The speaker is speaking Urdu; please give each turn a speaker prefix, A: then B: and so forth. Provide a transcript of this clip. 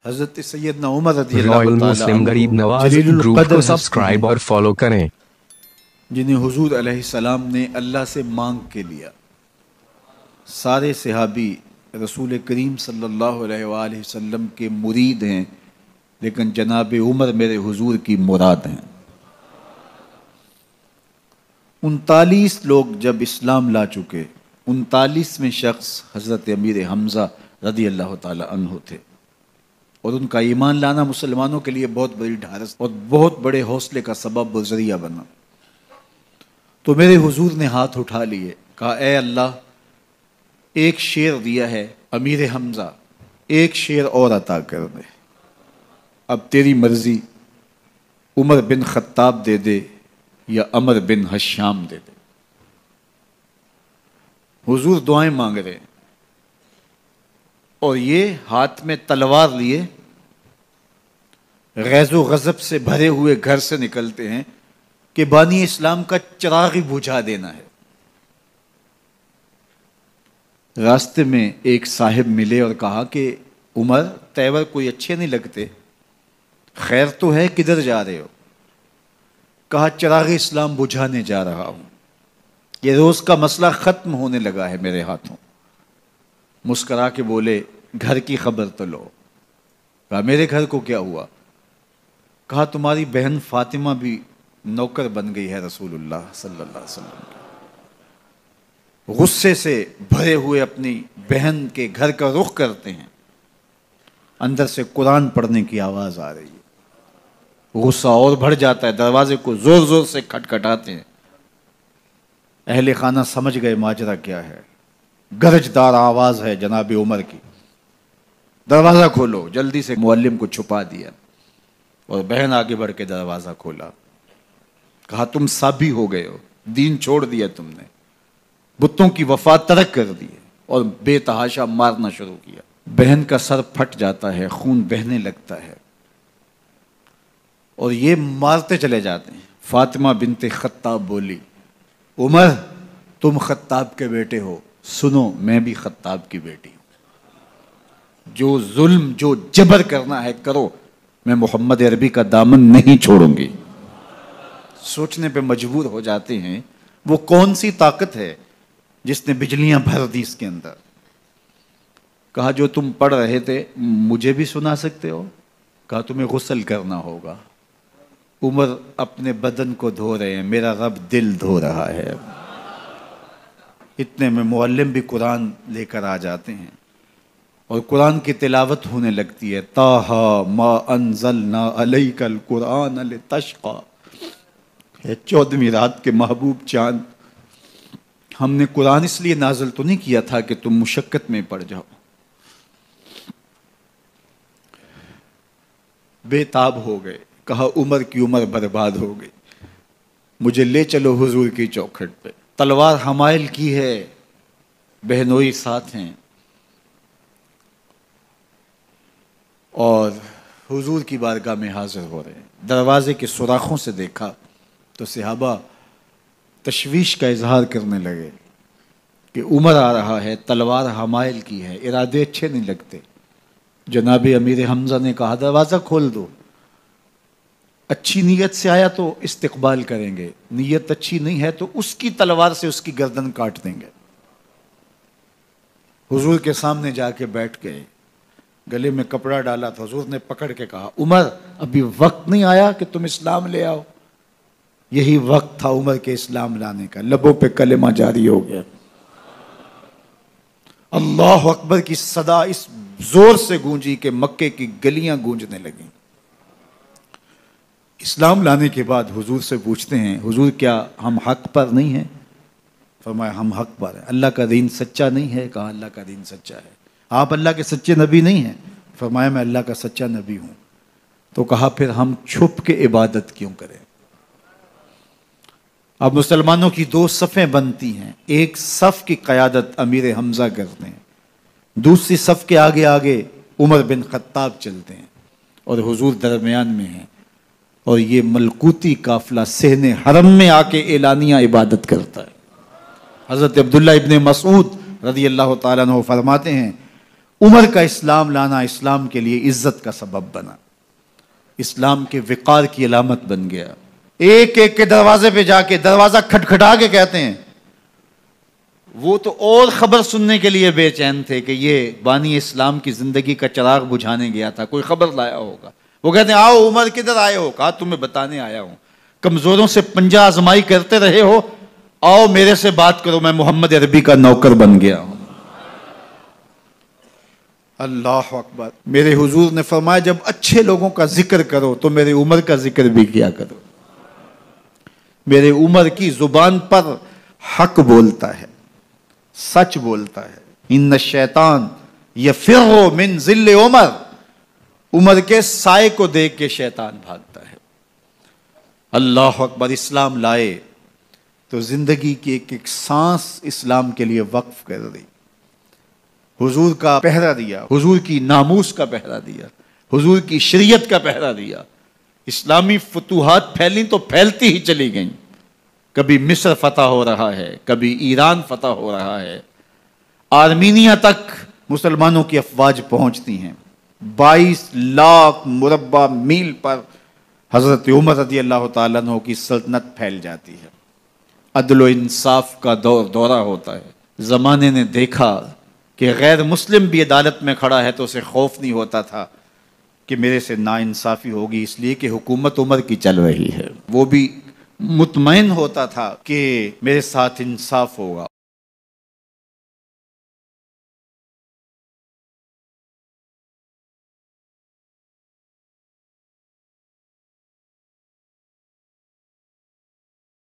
A: حضرت سیدنا عمر رضی
B: رائل
A: اللہ
B: مسلم
A: تعالیٰ
B: غریب نواز
A: جلیل
B: گروپ
A: القدر
B: کو
A: ہستی
B: سبسکرائب اور فالو کریں،
A: جنہیں حضور علیہ السلام نے اللہ سے مانگ کے لیا۔ سارے صحابی رسول کریم صلی اللہ علیہ وآلہ وسلم کے مرید ہیں، لیکن جناب عمر میرے حضور کی مراد ہیں۔ 39 لوگ جب اسلام لا چکے، 39ویں شخص حضرت امیر حمزہ رضی اللہ تعالی عنہ تھے، اور ان کا ایمان لانا مسلمانوں کے لیے بہت بڑی ڈھارس اور بہت بڑے حوصلے کا سبب و ذریعہ بنا۔ تو میرے حضور نے ہاتھ اٹھا لیے، کہا اے اللہ، ایک شیر دیا ہے امیر حمزہ، ایک شیر اور عطا کر دے، اب تیری مرضی، عمر بن خطاب دے دے یا عمر بن حشام دے دے۔ حضور دعائیں مانگ رہے ہیں، اور یہ ہاتھ میں تلوار لیے غیظ و غضب سے بھرے ہوئے گھر سے نکلتے ہیں کہ بانی اسلام کا چراغ ہی بجھا دینا ہے۔ راستے میں ایک صاحب ملے اور کہا کہ عمر، تیور کوئی اچھے نہیں لگتے، خیر تو ہے، کدھر جا رہے ہو؟ کہا چراغ اسلام بجھانے جا رہا ہوں، یہ روز کا مسئلہ ختم ہونے لگا ہے میرے ہاتھوں۔ مسکرا کے بولے گھر کی خبر تو لو۔ کہا میرے گھر کو کیا ہوا؟ کہا تمہاری بہن فاطمہ بھی نوکر بن گئی ہے رسول اللہ صلی اللہ علیہ وسلم کی۔ غصے سے بھرے ہوئے اپنی بہن کے گھر کا رخ کرتے ہیں، اندر سے قرآن پڑھنے کی آواز آ رہی ہے، غصہ اور بڑھ جاتا ہے، دروازے کو زور زور سے کھٹکھٹاتے ہیں۔ اہل خانہ سمجھ گئے ماجرا کیا ہے، گرجدار آواز ہے جناب عمر کی، دروازہ کھولو۔ جلدی سے معلم کو چھپا دیا اور بہن آگے بڑھ کے دروازہ کھولا۔ کہا تم سابی ہو گئے ہو، دین چھوڑ دیا تم نے، بتوں کی وفا ترک کر دی اور بے تحاشا مارنا شروع کیا۔ بہن کا سر پھٹ جاتا ہے، خون بہنے لگتا ہے، اور یہ مارتے چلے جاتے ہیں۔ فاطمہ بنت خطاب بولی عمر، تم خطاب کے بیٹے ہو، سنو میں بھی خطاب کی بیٹی ہوں، جو ظلم جو جبر کرنا ہے کرو، میں محمد عربی کا دامن نہیں چھوڑوں گی۔ سوچنے پہ مجبور ہو جاتے ہیں وہ کون سی طاقت ہے جس نے بجلیاں بھر دی اس کے اندر۔ کہا جو تم پڑھ رہے تھے مجھے بھی سنا سکتے ہو؟ کہا تمہیں غسل کرنا ہوگا۔ عمر اپنے بدن کو دھو رہے ہیں، میرا رب دل دھو رہا ہے۔ اتنے میں معلم بھی قرآن لے کر آ جاتے ہیں اور قرآن کی تلاوت ہونے لگتی ہے۔ طٰہٰ ما انزلنا علیک القرآن لتشقیٰ، 14ویں رات کے محبوب چاند، ہم نے قرآن اس لیے نازل تو نہیں کیا تھا کہ تم مشقت میں پڑ جاؤ۔ بے تاب ہو گئے، کہا عمر کی عمر برباد ہو گئی، مجھے لے چلو حضور کی چوکھٹ پہ۔ تلوار حمائل کی ہے، بہنوئی ساتھ ہیں، اور حضور کی بارگاہ میں حاضر ہو رہے ہیں۔ دروازے کے سوراخوں سے دیکھا تو صحابہ تشویش کا اظہار کرنے لگے کہ عمر آ رہا ہے، تلوار حمائل کی ہے، ارادے اچھے نہیں لگتے۔ جناب امیر حمزہ نے کہا دروازہ کھول دو، اچھی نیت سے آیا تو استقبال کریں گے، نیت اچھی نہیں ہے تو اس کی تلوار سے اس کی گردن کاٹ دیں گے۔ حضور کے سامنے جا کے بیٹھ گئے، گلے میں کپڑا ڈالا تو حضور نے پکڑ کے کہا عمر، ابھی وقت نہیں آیا کہ تم اسلام لے آؤ؟ یہی وقت تھا عمر کے اسلام لانے کا، لبوں پہ کلمہ جاری ہو گیا۔ اللہ اکبر کی صدا اس زور سے گونجی کہ مکے کی گلیاں گونجنے لگیں۔ اسلام لانے کے بعد حضور سے پوچھتے ہیں حضور کیا ہم حق پر نہیں ہیں؟ فرمایا ہم حق پر ہیں۔ اللہ کا دین سچا نہیں ہے؟ کہا اللہ کا دین سچا ہے۔ آپ اللہ کے سچے نبی نہیں ہیں؟ فرمایا میں اللہ کا سچا نبی ہوں۔ تو کہا پھر ہم چھپ کے عبادت کیوں کریں؟ اب مسلمانوں کی 2 صفیں بنتی ہیں، ایک صف کی قیادت امیر حمزہ کرتے ہیں، دوسری صف کے آگے آگے عمر بن خطاب چلتے ہیں، اور حضور درمیان میں ہیں، اور یہ ملکوتی قافلہ صحن حرم میں آ کے اعلانیہ عبادت کرتا ہے۔ حضرت عبداللہ ابن مسعود رضی اللہ تعالیٰ عنہ فرماتے ہیں عمر کا اسلام لانا اسلام کے لیے عزت کا سبب بنا، اسلام کے وقار کی علامت بن گیا۔ ایک ایک کے دروازے پہ جا کے دروازہ کھٹکھٹا کے کہتے ہیں، وہ تو اور خبر سننے کے لیے بے چین تھے کہ یہ بانی اسلام کی زندگی کا چراغ بجھانے گیا تھا، کوئی خبر لایا ہوگا۔ وہ کہتے ہیں آؤ عمر کدھر آئے ہو؟ کہا تمہیں بتانے آیا ہوں، کمزوروں سے پنجہ آزمائی کرتے رہے ہو، آؤ میرے سے بات کرو، میں محمد عربی کا نوکر بن گیا ہوں۔ اللہ اکبر۔ میرے حضور نے فرمایا جب اچھے لوگوں کا ذکر کرو تو میرے عمر کا ذکر بھی کیا کرو۔ میرے عمر کی زبان پر حق بولتا ہے، سچ بولتا ہے۔ ان الشیطان یفر من ظل عمر، عمر کے سائے کو دیکھ کے شیطان بھاگتا ہے۔ اللہ اکبر۔ اسلام لائے تو زندگی کی ایک ایک سانس اسلام کے لیے وقف کر دی، حضور کا پہرا دیا، حضور کی ناموس کا پہرا دیا، حضور کی شریعت کا پہرا دیا۔ اسلامی فتوحات پھیلیں تو پھیلتی ہی چلی گئیں، کبھی مصر فتح ہو رہا ہے، کبھی ایران فتح ہو رہا ہے، آرمینیا تک مسلمانوں کی افواج پہنچتی ہیں۔ 22 لاکھ مربع میل پر حضرت عمر رضی اللہ تعالیٰ عنہ کی سلطنت پھیل جاتی ہے۔ عدل و انصاف کا دورہ ہوتا ہے۔ زمانے نے دیکھا کہ غیر مسلم بھی عدالت میں کھڑا ہے تو اسے خوف نہیں ہوتا تھا کہ میرے سے ناانصافی ہوگی، اس لیے کہ حکومت عمر کی چل رہی ہے۔ وہ بھی مطمئن ہوتا تھا کہ میرے ساتھ انصاف ہوگا۔